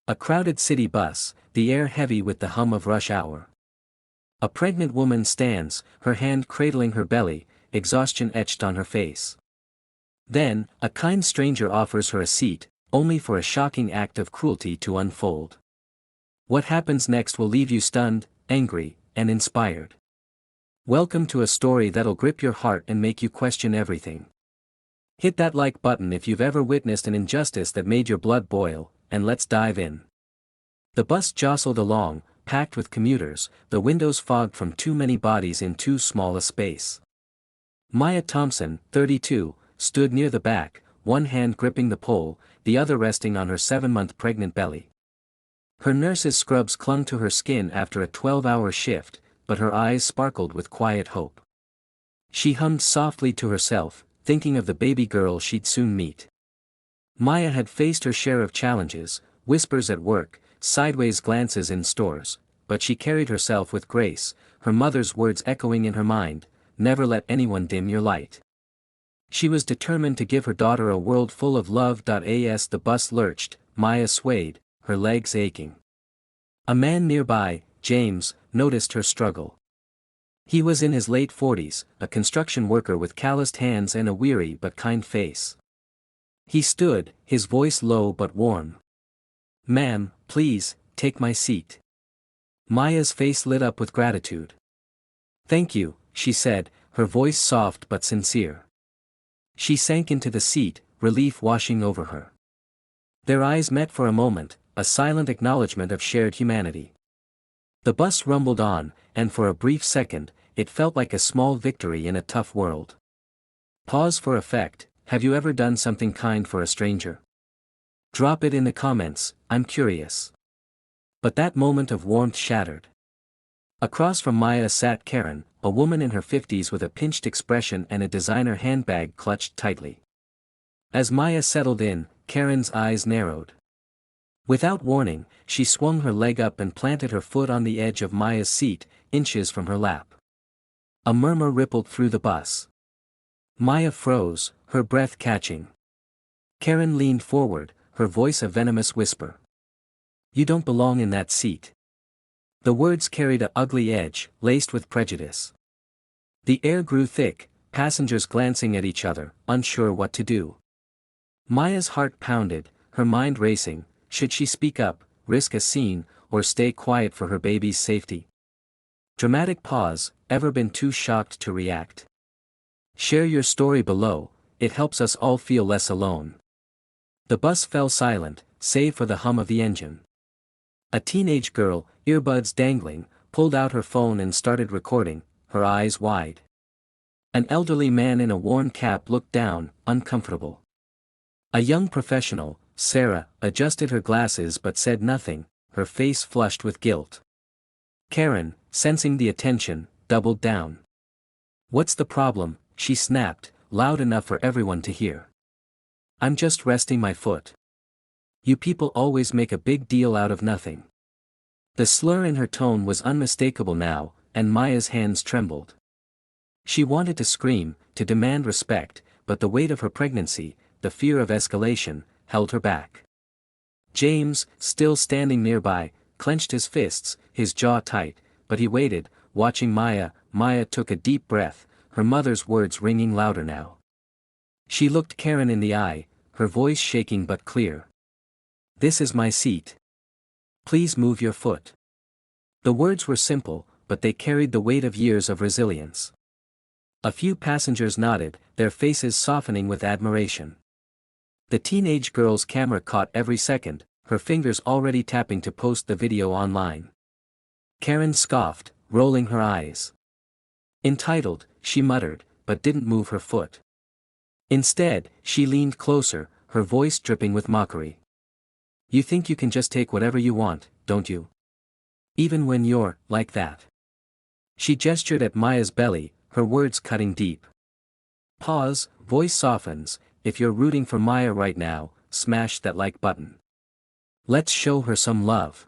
A crowded city bus, the air heavy with the hum of rush hour. A pregnant woman stands, her hand cradling her belly, exhaustion etched on her face. Then, a kind stranger offers her a seat, only for a shocking act of cruelty to unfold. What happens next will leave you stunned, angry, and inspired. Welcome to a story that'll grip your heart and make you question everything. Hit that like button if you've ever witnessed an injustice that made your blood boil, and let's dive in. The bus jostled along, packed with commuters, the windows fogged from too many bodies in too small a space. Maya Thompson, 32, stood near the back, one hand gripping the pole, the other resting on her 7-month pregnant belly. Her nurse's scrubs clung to her skin after a 12-hour shift, but her eyes sparkled with quiet hope. She hummed softly to herself, thinking of the baby girl she'd soon meet. Maya had faced her share of challenges, whispers at work, sideways glances in stores, but she carried herself with grace, her mother's words echoing in her mind, "Never let anyone dim your light." She was determined to give her daughter a world full of love. As the bus lurched, Maya swayed, her legs aching. A man nearby, James, noticed her struggle. He was in his late 40s, a construction worker with calloused hands and a weary but kind face. He stood, his voice low but warm. "Ma'am, please, take my seat." Maya's face lit up with gratitude. "Thank you," she said, her voice soft but sincere. She sank into the seat, relief washing over her. Their eyes met for a moment, a silent acknowledgement of shared humanity. The bus rumbled on, and for a brief second, it felt like a small victory in a tough world. Pause for effect. Have you ever done something kind for a stranger? Drop it in the comments, I'm curious. But that moment of warmth shattered. Across from Maya sat Karen, a woman in her 50s with a pinched expression and a designer handbag clutched tightly. As Maya settled in, Karen's eyes narrowed. Without warning, she swung her leg up and planted her foot on the edge of Maya's seat, inches from her lap. A murmur rippled through the bus. Maya froze, her breath catching. Karen leaned forward, her voice a venomous whisper. "You don't belong in that seat." The words carried an ugly edge, laced with prejudice. The air grew thick, passengers glancing at each other, unsure what to do. Maya's heart pounded, her mind racing. Should she speak up, risk a scene, or stay quiet for her baby's safety? Dramatic pause. Ever been too shocked to react? Share your story below, it helps us all feel less alone. The bus fell silent, save for the hum of the engine. A teenage girl, earbuds dangling, pulled out her phone and started recording, her eyes wide. An elderly man in a worn cap looked down, uncomfortable. A young professional, Sarah, adjusted her glasses but said nothing, her face flushed with guilt. Karen, sensing the attention, doubled down. "What's the problem?" she snapped, loud enough for everyone to hear. "I'm just resting my foot. You people always make a big deal out of nothing." The slur in her tone was unmistakable now, and Maya's hands trembled. She wanted to scream, to demand respect, but the weight of her pregnancy, the fear of escalation, held her back. James, still standing nearby, clenched his fists, his jaw tight, but he waited, watching Maya. Maya took a deep breath, her mother's words ringing louder now. She looked Karen in the eye, her voice shaking but clear. "This is my seat. Please move your foot." The words were simple, but they carried the weight of years of resilience. A few passengers nodded, their faces softening with admiration. The teenage girl's camera caught every second, her fingers already tapping to post the video online. Karen scoffed, rolling her eyes. "Entitled," she muttered, but didn't move her foot. Instead, she leaned closer, her voice dripping with mockery. "You think you can just take whatever you want, don't you? Even when you're like that." She gestured at Maya's belly, her words cutting deep. Pause, voice softens. "If you're rooting for Maya right now, smash that like button. Let's show her some love."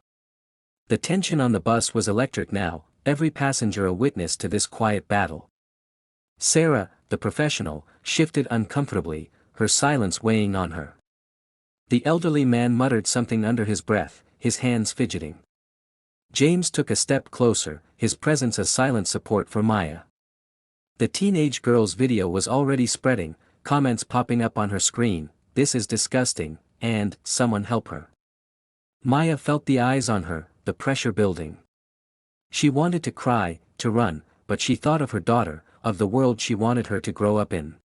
The tension on the bus was electric now, every passenger a witness to this quiet battle. Sarah, the professional, shifted uncomfortably, her silence weighing on her. The elderly man muttered something under his breath, his hands fidgeting. James took a step closer, his presence a silent support for Maya. The teenage girl's video was already spreading, comments popping up on her screen, "This is disgusting," and "Someone help her." Maya felt the eyes on her, the pressure building. She wanted to cry, to run, but she thought of her daughter, of the world she wanted her to grow up in.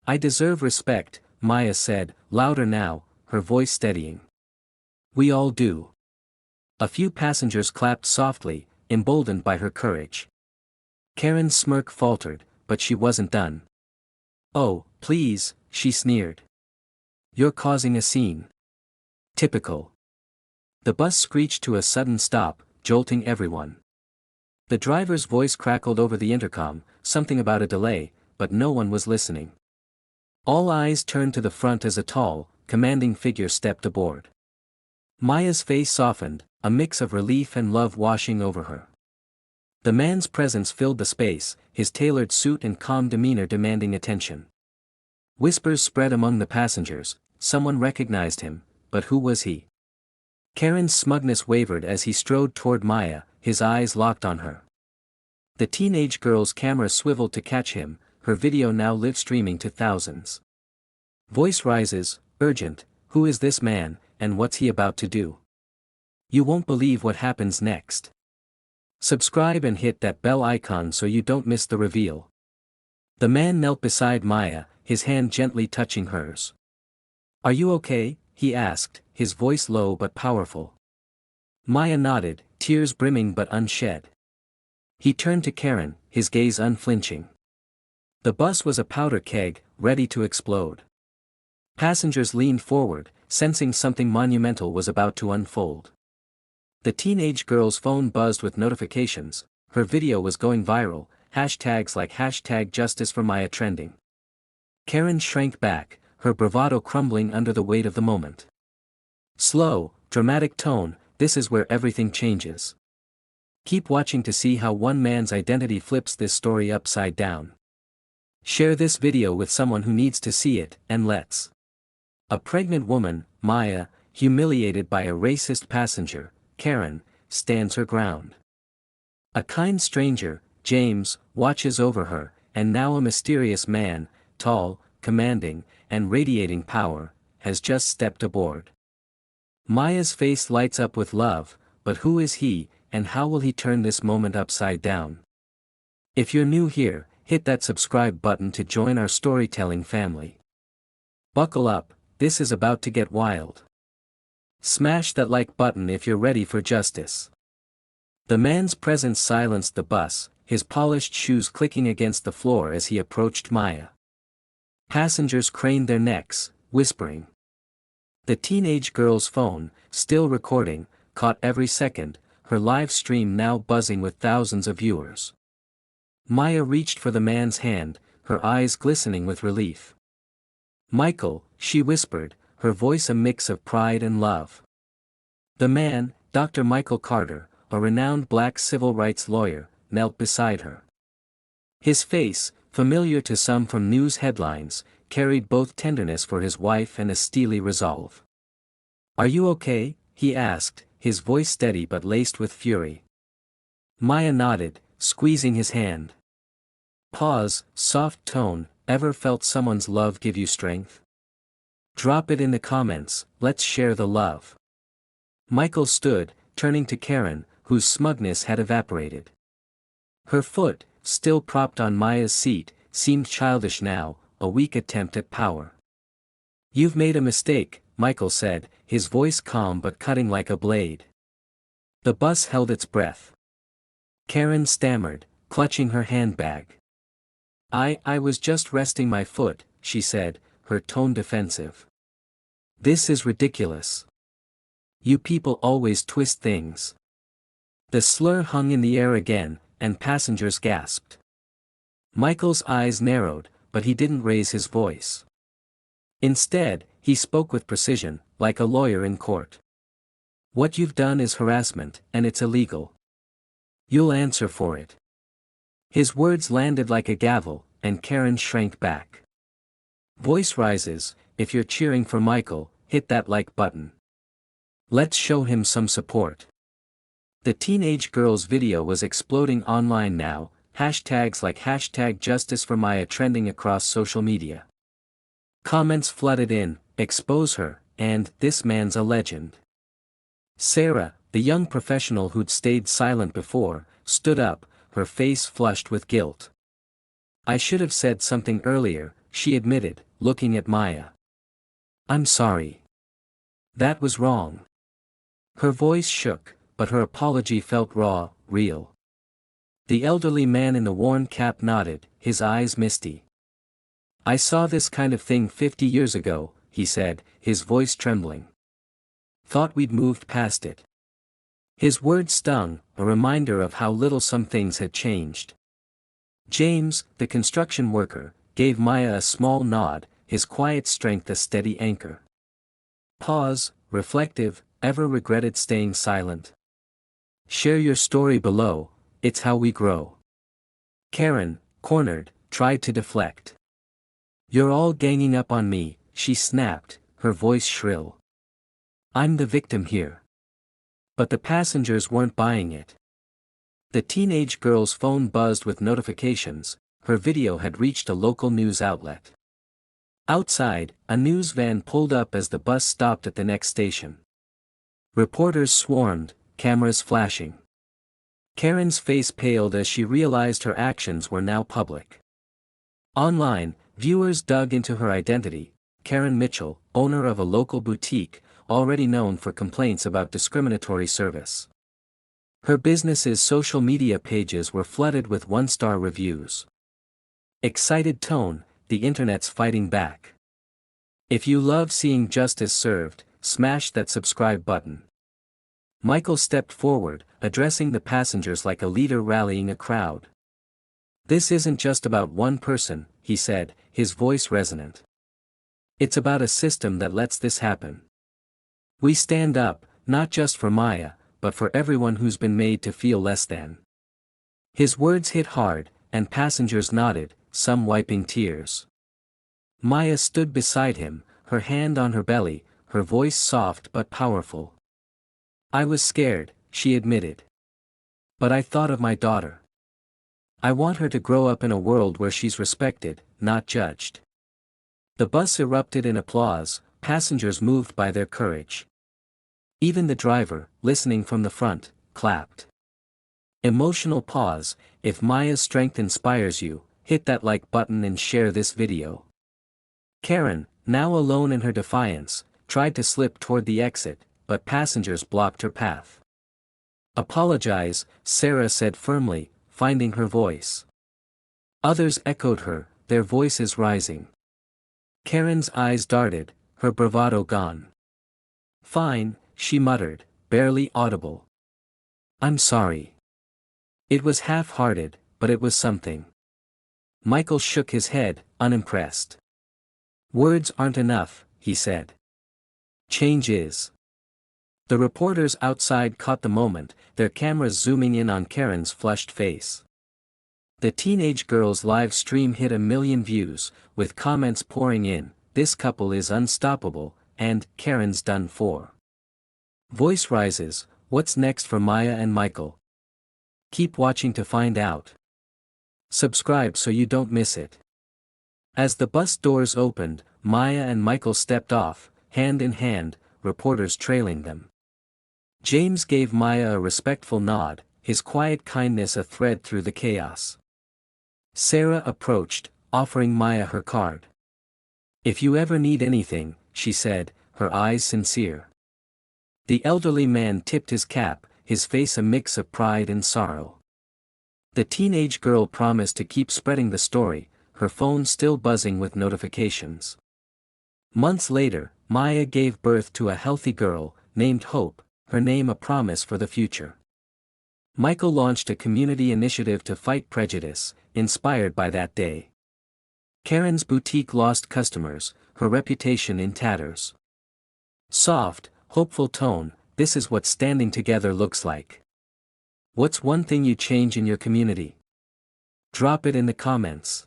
"I deserve respect," Maya said, louder now, her voice steadying. "We all do." A few passengers clapped softly, emboldened by her courage. Karen's smirk faltered, but she wasn't done. "Oh, please," she sneered. "You're causing a scene." Typical. The bus screeched to a sudden stop, jolting everyone. The driver's voice crackled over the intercom, something about a delay, but no one was listening. All eyes turned to the front as a tall, commanding figure stepped aboard. Maya's face softened, a mix of relief and love washing over her. The man's presence filled the space, his tailored suit and calm demeanor demanding attention. Whispers spread among the passengers, someone recognized him, but who was he? Karen's smugness wavered as he strode toward Maya, his eyes locked on her. The teenage girl's camera swiveled to catch him, her video now live streaming to thousands. Voice rises, urgent, "Who is this man, and what's he about to do? You won't believe what happens next. Subscribe and hit that bell icon so you don't miss the reveal." The man knelt beside Maya, his hand gently touching hers. "Are you okay?" he asked, his voice low but powerful. Maya nodded, tears brimming but unshed. He turned to Karen, his gaze unflinching. The bus was a powder keg, ready to explode. Passengers leaned forward, sensing something monumental was about to unfold. The teenage girl's phone buzzed with notifications, her video was going viral, hashtags like #JusticeForMaya trending. Karen shrank back, her bravado crumbling under the weight of the moment. Slow, dramatic tone, this is where everything changes. Keep watching to see how one man's identity flips this story upside down. Share this video with someone who needs to see it, and let's. A pregnant woman, Maya, humiliated by a racist passenger, Karen, stands her ground. A kind stranger, James, watches over her, and now a mysterious man, tall, commanding, and radiating power, has just stepped aboard. Maya's face lights up with love, but who is he, and how will he turn this moment upside down? If you're new here, hit that subscribe button to join our storytelling family. Buckle up, this is about to get wild. Smash that like button if you're ready for justice. The man's presence silenced the bus, his polished shoes clicking against the floor as he approached Maya. Passengers craned their necks, whispering. The teenage girl's phone, still recording, caught every second, her live stream now buzzing with thousands of viewers. Maya reached for the man's hand, her eyes glistening with relief. "Michael," she whispered, her voice a mix of pride and love. The man, Dr. Michael Carter, a renowned black civil rights lawyer, knelt beside her. His face, familiar to some from news headlines, carried both tenderness for his wife and a steely resolve. "Are you okay?" he asked, his voice steady but laced with fury. Maya nodded, squeezing his hand. Pause, soft tone, ever felt someone's love give you strength? Drop it in the comments, let's share the love. Michael stood, turning to Karen, whose smugness had evaporated. Her foot, still propped on Maya's seat, seemed childish now, a weak attempt at power. "You've made a mistake," Michael said, his voice calm but cutting like a blade. The bus held its breath. Karen stammered, clutching her handbag. I was just resting my foot," she said, her tone defensive. "This is ridiculous. You people always twist things." The slur hung in the air again, and passengers gasped. Michael's eyes narrowed, but he didn't raise his voice. Instead, he spoke with precision, like a lawyer in court. "What you've done is harassment, and it's illegal. You'll answer for it." His words landed like a gavel, and Karen shrank back. Voice rises, if you're cheering for Michael, hit that like button. Let's show him some support. The teenage girl's video was exploding online now, hashtags like #justice for Maya trending across social media. Comments flooded in, expose her, and this man's a legend. Sarah, the young professional who'd stayed silent before, stood up, her face flushed with guilt. I should have said something earlier, she admitted, looking at Maya. I'm sorry. That was wrong. Her voice shook, but her apology felt raw, real. The elderly man in the worn cap nodded, his eyes misty. I saw this kind of thing 50 years ago, he said, his voice trembling. Thought we'd moved past it. His words stung, a reminder of how little some things had changed. James, the construction worker, gave Maya a small nod, his quiet strength a steady anchor. Pause, reflective, ever regretted staying silent? Share your story below, it's how we grow. Karen, cornered, tried to deflect. You're all ganging up on me, she snapped, her voice shrill. I'm the victim here. But the passengers weren't buying it. The teenage girl's phone buzzed with notifications, her video had reached a local news outlet. Outside, a news van pulled up as the bus stopped at the next station. Reporters swarmed, cameras flashing. Karen's face paled as she realized her actions were now public. Online, viewers dug into her identity. Karen Mitchell, owner of a local boutique, already known for complaints about discriminatory service. Her business's social media pages were flooded with one-star reviews. Excited tone, the internet's fighting back. If you love seeing justice served, smash that subscribe button. Michael stepped forward, addressing the passengers like a leader rallying a crowd. This isn't just about one person, he said, his voice resonant. It's about a system that lets this happen. We stand up, not just for Maya, but for everyone who's been made to feel less than. His words hit hard, and passengers nodded, some wiping tears. Maya stood beside him, her hand on her belly, her voice soft but powerful. I was scared, she admitted. But I thought of my daughter. I want her to grow up in a world where she's respected, not judged. The bus erupted in applause, passengers moved by their courage. Even the driver, listening from the front, clapped. Emotional pause, if Maya's strength inspires you, hit that like button and share this video. Karen, now alone in her defiance, tried to slip toward the exit, but passengers blocked her path. Apologize, Sarah said firmly, finding her voice. Others echoed her, their voices rising. Karen's eyes darted, her bravado gone. Fine, she muttered, barely audible. I'm sorry. It was half-hearted, but it was something. Michael shook his head, unimpressed. Words aren't enough, he said. Change is. The reporters outside caught the moment, their cameras zooming in on Karen's flushed face. The teenage girl's live stream hit 1 million views, with comments pouring in, this couple is unstoppable, and Karen's done for. Voice rises, what's next for Maya and Michael? Keep watching to find out. Subscribe so you don't miss it. As the bus doors opened, Maya and Michael stepped off, hand in hand, reporters trailing them. James gave Maya a respectful nod, his quiet kindness a thread through the chaos. Sarah approached, offering Maya her card. If you ever need anything, she said, her eyes sincere. The elderly man tipped his cap, his face a mix of pride and sorrow. The teenage girl promised to keep spreading the story, her phone still buzzing with notifications. Months later, Maya gave birth to a healthy girl, named Hope, her name a promise for the future. Michael launched a community initiative to fight prejudice, inspired by that day. Karen's boutique lost customers, her reputation in tatters. Soft, hopeful tone, this is what standing together looks like. What's one thing you change in your community? Drop it in the comments.